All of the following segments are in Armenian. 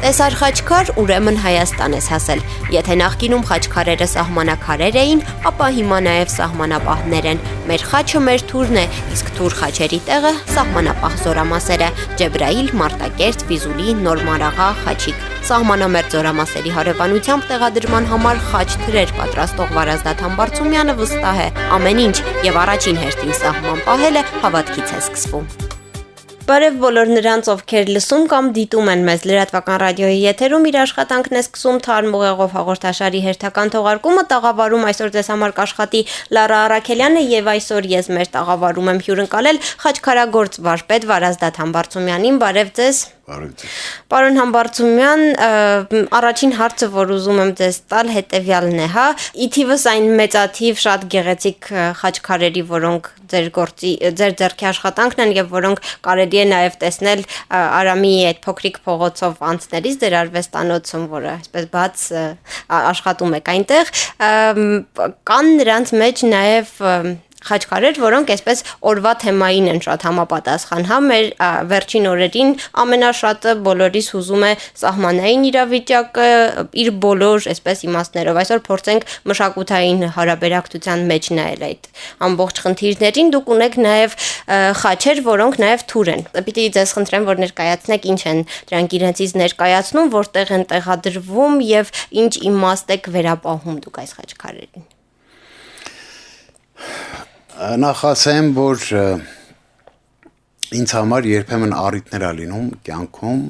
Տեսար խաչքար, ուրեմն Հայաստան ես հասել։ Եթե նախկինում խաչքարերը սահմանակարեր էին, ապա հիմա նաև սահմանապահներ են։ Մեր խաչը մեր թուրն է, իսկ թուր խաչերի տեղը սահմանապահ զորամասերը՝ Ջեբրայիլ, Մարտակերտ, Ֆիզուլի, Նոր Մարաղա, Խաչիկ։ Սահմանամերձ զորամասերի հարևանությամբ տեղադրման համար խաչ թրեր պատրաստող Վարազդաթ Բարծումյանը վստահ է՝ ամեն ինչ եւ առաջին հերթին սահման պահելը հավատքից է սկսվում։ Բարև բոլոր նրանց, ովքեր լսում կամ դիտում են մեզ լրատվական ռադիոյի եթերում, իր աշխատանքն է սկսում Թարմ ուղեղով հաղորդաշարի հերթական թողարկումը, տաղավարում այսօր ձեզ համար կաշխատի Լարա Արաքելյանը եւ այսօր ես մեր տաղավարում եմ հյուրընկալել խաչքարագործ վարպետ Վարազդաթ Բարծումյանին։ Բարև ձեզ։ Պարոն Համբարձումյան, առաջին հարցը, որ ուզում եմ ձեզ տալ, հետևյալն է, հա, ի թիվս այն մեծաթիվ շատ գեղեցիկ խաչքարերի, որոնք ձեր ձեռքի աշխատանքն են եւ որոնք կարելի է նաեւ տեսնել Արամի այդ փոքրիկ փողոցով անցնելիս ձեր արվեստանոցում, որը այսպես բաց աշխատում եք այնտեղ, կան նրանց մեջ նաեւ խաչքարեր, որոնք այսպես օրվա թեմային են շատ համապատասխան, հա, մեր վերջին օրերին ամենաշատը բոլորիս հուզում է սահմանային իրավիճակը իր բոլոր այսպես իմաստներով։ Այսօր փորձենք մշակութային հարաբերակցության մեջ նայել այդ ամբողջ խնդիրներին։ Դուք ունեք նաև խաչեր, որոնք նաև թուր են։ Պիտի ձեզ խնդրեմ, որ ներկայացնեք ինչ են դրանք իրենցից ներկայացնում, որտեղ են տեղադրվում եւ ինչ իմաստ եք վերապահում դուք այս խաչքարերին։ Նախ ասեմ, որ ինձ համար երբեմն առիթներ է լինում կյանքում,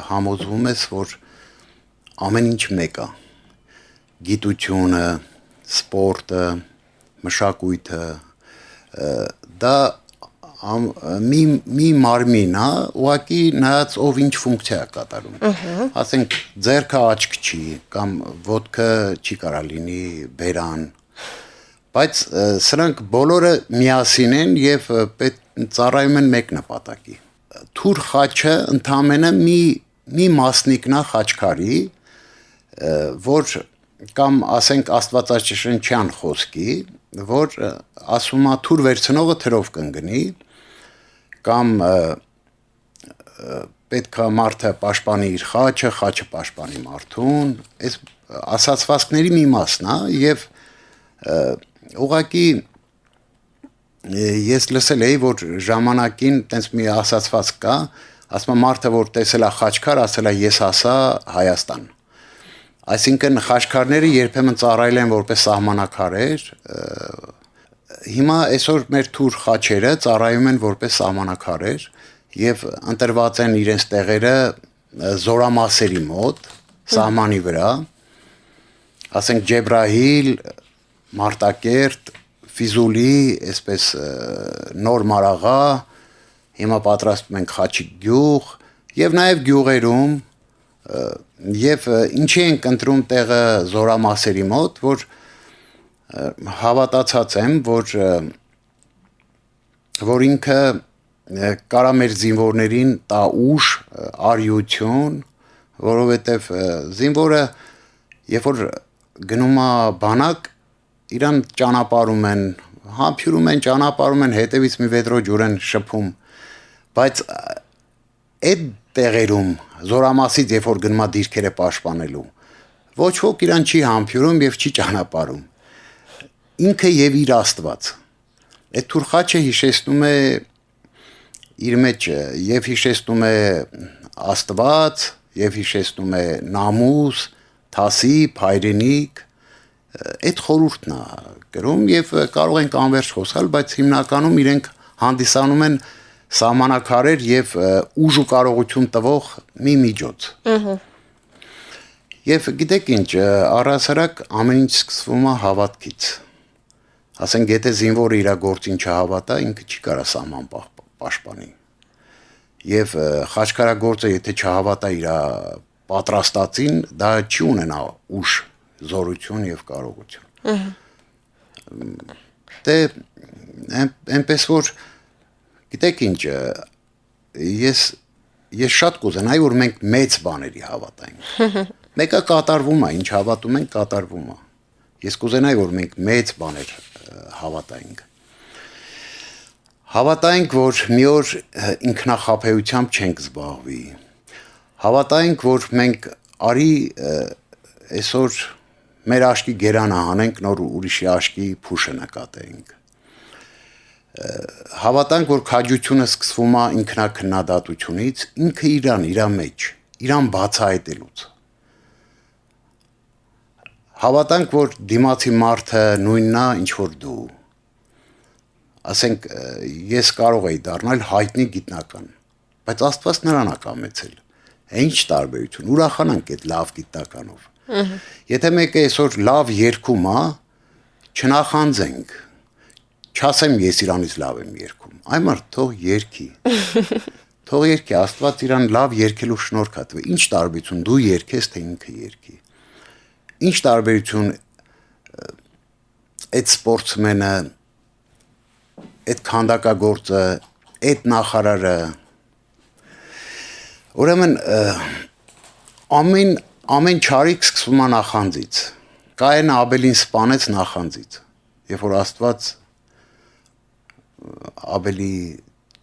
համոզվում ես, որ ամեն ինչ մեկ է, գիտությունը, սպորտը, մշակույթը, դա մի մարմին է, ուղղակի նայած ով ինչ ֆունկցիա է կատարում, ասենք ձեռքը աչք չի, կամ ոտքը չի կարա լինի բերան, բայց սրանք բոլորը միասին են եւ ծառայում են մեկ նպատակի։ Թուր խաչը ընդամենը մի մասնիկն է խաչքարի, որ կամ ասենք աստվածաշնչյան խոսքի, որ ասում է թուր վերցնողը թրով կընկնի, կամ պետք է մարդը պաշտպանի իր խաչը, խաչը պաշտպանի մարդուն, այս ասացվածքների մի մասն է եւ ուղղակի ես լսել էի, որ ժամանակին տենց մի ասացված կա, ասում մարդը, որ տեսել է խաչքար, ասել է ես հասա Հայաստան։ Այսինքն խաչքարները երբեմն ծառայել են որպես սահմանակարեր, հիմա այսօր մեր թուր խաչերը ծառայում են որպես սահմանակարեր եւ ընտրված են իրենց տեղերը զորամասերի մոտ, սահմանի վրա, ասենք Ջեբրայիլ, Մարտակերտ, Ֆիզուլի, այսպես Նոր Մարաղա, հիմա պատրաստում ենք Խաչիկ գյուղ եւ նաեւ գյուղերում եւ ինչի ենք ընտրում տեղը զորամասերի մոտ, որ հավատացած եմ, որ ինքը կարա մեր զինվորներին տա ուժ, արիություն, որովհետեւ զինվորը երբ որ գնում է բանակ իրան ճանապարհում են, համբյուրում են, ճանապարհում են, հետևից մի վեդրո ջուր են շփում, բայց այդ տեղերում զորամասից երբ որ գնում է դիրքերը պաշտպանելու, ոչ ոք իրան չի համբյուրում եւ չի ճանապարհում։ Ինքը եւ իր Աստված։ Այդ թուր խաչը հիշեցնում է իր մեջ եւ հիշեցնում է Աստված, եւ հիշեցնում է նամուս, թասիբ, հայրենիք, այդ խորհուրդն է գրում եւ կարող ենք անverջ խոսալ, բայց հիմնականում իրենք հանդիսանում են սահմանակարեր եւ ուժ ու կարողություն տվող մի միջոց։ Եվ գիտեք ինչ, առհասարակ ամեն ինչ սկսվում է հավատքից։ Ասենք եթե զինվորը իր գործին չհավատա, ինքը չի կարա սահման պաշտպանի։ Եվ խաչքարագործը եթե չհավատա իր պատրաստածին, դա չի ունենա ուժ, զորություն եւ կարողություն։ Դե այնպես որ գիտեք ինչ, ես շատ կուզենայի որ մենք մեծ բաների հավատայինք։ Մեկը կատարվում է, ինչ հավատում ենք, կատարվում է։ Ես կուզենայի որ մենք մեծ բաներ հավատայինք։ Հավատայինք, որ մի օր ինքնախապեյությամբ չենք զբաղվի։ Հավատայինք, որ մենք արի այսօր մեր աշկի գերանը հանենք, նոր ուրիշի աշկի փուշը նկատենք։ Հավատանք, որ քաջությունը սկսվում է ինքնակննադատությունից, ինքը իր մեջ, իրան բացահայտելուց։ Հավատանք, որ դիմացի մարդը նույնն է, ինչ որ դու։ Ասենք, ես կարող էի դառնալ հայտնի գիտնական, բայց Աստված նրան է կամեցել։ Ինչ տարբերություն, ուրախանանք այդ լավ գիտնականով։ Եթե մեկը այսօր լավ երգում է, չնախանձենք, չասեմ ես իրանից լավ եմ երգում, այ մարդ թող երգի։ Թող երգի, Աստված իրան լավ երգելու շնորհք է տվել։ Ինչ տարբերություն դու երգես, թե ինքը երգի։ Ինչ տարբերություն այդ սպորտսմենը, այդ քանդակագործը, այդ նախարարը, ուրեմն ամեն չարիք սկսվում է նախանձից։ Կայենը Աբելին սպանեց նախանձից։ Երբ որ Աստված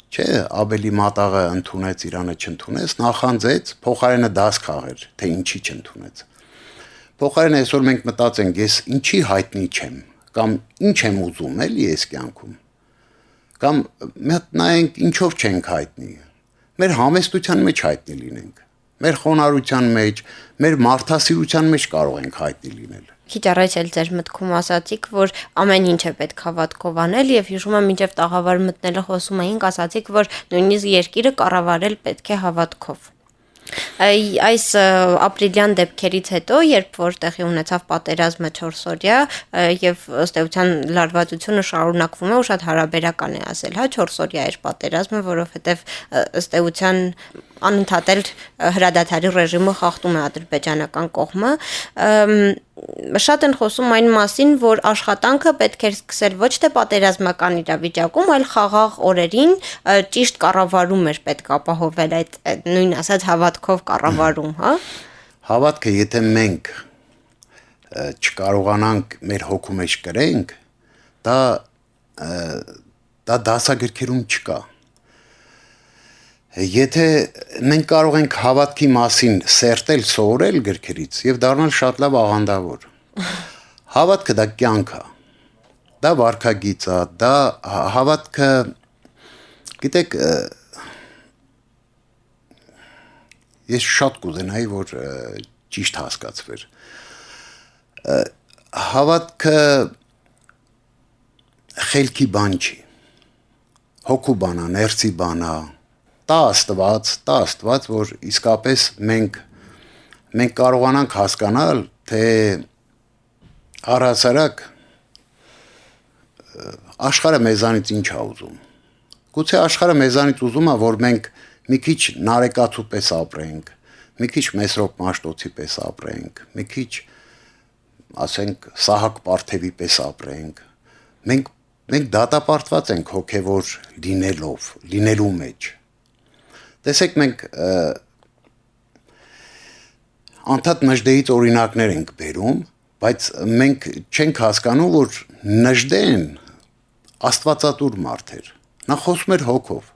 Աբելի մատաղը ընդունեց, իրանը չընդունեց, նախանձեց, փոխարենը դաս քաղեր, թե ինչի չընդունեց։ Փոխարենը այսօր մենք մտածենք, ես ինչի հայտնի չեմ, կամ ինչ եմ ուզում էլի այս կյանքում։ Կամ նայենք ինչով չենք հայտնի։ Մեր համեստության մեջ հայտնի լինենք։ Մեր խոնարհության մեջ, մեր մարդասիրության մեջ կարող ենք հայտնի լինել։ Քիչ առաջ էլ ձեր մտքում ասացիք, որ ամեն ինչ է պետք հավատքով անել եւ հիշում եմ մինչեւ տաղավար մտնելը խոսում էինք, ասացիք, որ նույնիսկ երկիրը կառավարել պետք է հավատքով։ Այս ապրիլյան դեպքերից հետո, երբ որ տեղի ունեցավ պատերազմը 4 օրյա եւ ըստ էության լարվածությունը շարունակվում է ու շատ հարաբերական է ասել, 4 օրյա էր պատերազմը, որովհետեւ ըստ էության անընդհատ հրադադարի ռեժիմը խախտում է ադրբեջանական կողմը, շատ են խոսում այն մասին, որ աշխատանքը պետք է սկսել ոչ թե պատերազմական իրավիճակում, այլ խաղաղ օրերին ճիշտ կառավարում էր պետք ապահովել այդ նույն ասած հավատքով կառավարում, հա։ Հավատքը, եթե մենք չկարողանանք մեր հոգու մեջ կրենք, դա դասագրքերում չկա։ Եթե մենք կարող ենք հավատքի մասին սերտել, սովորել գրքերից եւ դառնալ շատ լավ աղանդավոր։ Հավատքը դա կյանք է։ Դա վարքագիծ է, դա հավատքը, գիտեք, ես շատ կուզենայի, որ ճիշտ հասկացվեր։ Հավատքը խելքի բան չի։ Հոգու բան է, ներսի բան է։ Տա Աստված, որ իսկապես մենք կարողանանք հասկանալ, թե առհասարակ աշխարհը մեզանից ինչ է ուզում։ Գուցե աշխարհը մեզանից ուզում է, որ մենք մի քիչ նարեկացու պես ապրենք, մի քիչ Մեսրոպ Մաշտոցի պես ապրենք, մի քիչ ասենք Սահակ Պարթևի պես ապրենք։ Մենք դատապարտված ենք հոգևոր լինելու մեջ։ Տեսեք, մենք անդադ Նժդեից օրինակներ ենք բերում, բայց մենք չենք հասկանում, որ Նժդեն աստվածատուր մարդ էր, նա խոսում էր հոգով,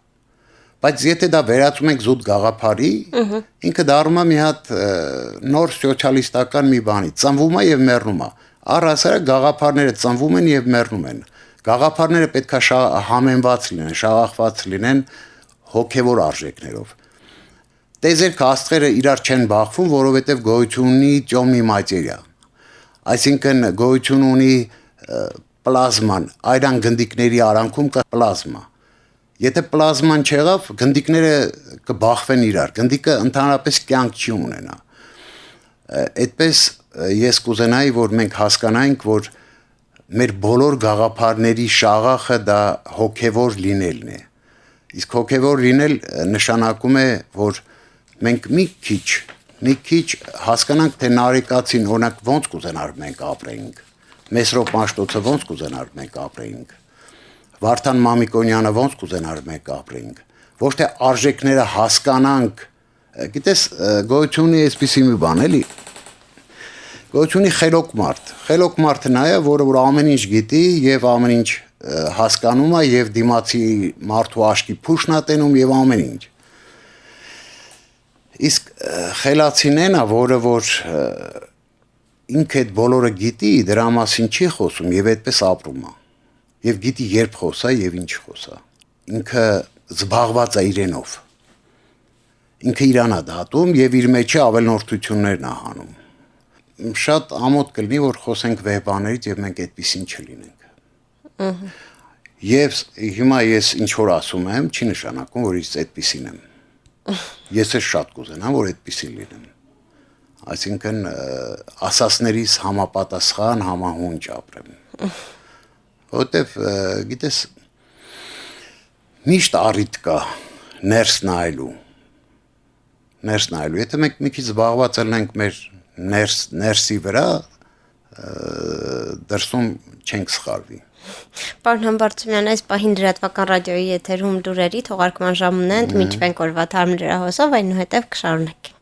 բայց եթե դա վերածում ենք զուտ գաղափարի, ինքը դառնում է մի հատ նոր սոցիալիստական մի բանի, ծնվում է եւ մեռնում է, առհասարակ գաղափարները ծնվում են եւ մեռնում են, գաղափարները պետք է համենված լինեն, շաղախված լինեն հոգևոր արժեքներով։ Տեզերք աստղերը իրար չեն բախվում, որովհետև գոյություն ունի ճոմի մատերիա։ Այսինքն գոյություն ունի պլազման, այրան գնդիկների արանքում կա պլազմա։ Եթե պլազման չեղավ, գնդիկները կբախվեն իրար, գնդիկը ընդհանրապես կյանք չի ունենա։ Այդպես ես կուզենայի, որ մենք հասկանայինք, որ մեր բոլոր գաղափարների շաղախը դա հոգևոր լինելն է։ Իսկ հոգևոր լինել նշանակում է, որ մենք մի քիչ հասկանանք, թե նարեկացին օրինակ ոնց կուզենար մենք ապրեինք, Մեսրոպ Մաշտոցը ոնց կուզենար մենք ապրեինք, Վարդան Մամիկոնյանը ոնց կուզենար մենք ապրեինք, ոչ թե արժեքները հասկանանք, գիտես, գոյությունի այսպիսի մի բան էլի, գոյությունի խելոք մարդը նա է, որ ամեն ինչ գիտի եւ ամեն ինչ հասկանում է եւ դիմացի մարդու աշկի փուշն է տենում եւ ամեն ինչ։ Իսկ խելացին է, որ ինքը այդ բոլորը գիտի, դրա մասին չի խոսում եւ այդպես ապրում է։ Եվ գիտի երբ խոսա եւ ինչ խոսա։ Ինքը զբաղված է իրենով։ Ինքը իրան է դատում եւ իր մեջը ավելնորդություններն է հանում։ Շատ ամոթ կլինի, որ խոսենք վեհբաներից եւ մենք այդպեսին չլինենք։ Եվ հիմա ես ինչ որ ասում եմ, չի նշանակում, որ ես այդպեսին եմ։ Ես էլ շատ կուզենամ, որ այդպեսին լինեմ։ Այսինքն ասասներից համապատասխան համահունչ ապրեմ։ Որտեվ գիտես միշտ առիթ կա ներս նայելու։ Եթե մենք մի քիչ զբաղված ենք մեր ներսի վրա, դրսում չենք սխալվի։ Պարոն Համբարձումյան, այս պահին լրատվական ռադիոյի եթերում լուրերի թողարկման ժամն է, մինչ մենք օրվա թարմ լրահոսով, այնուհետև կշարունակենք։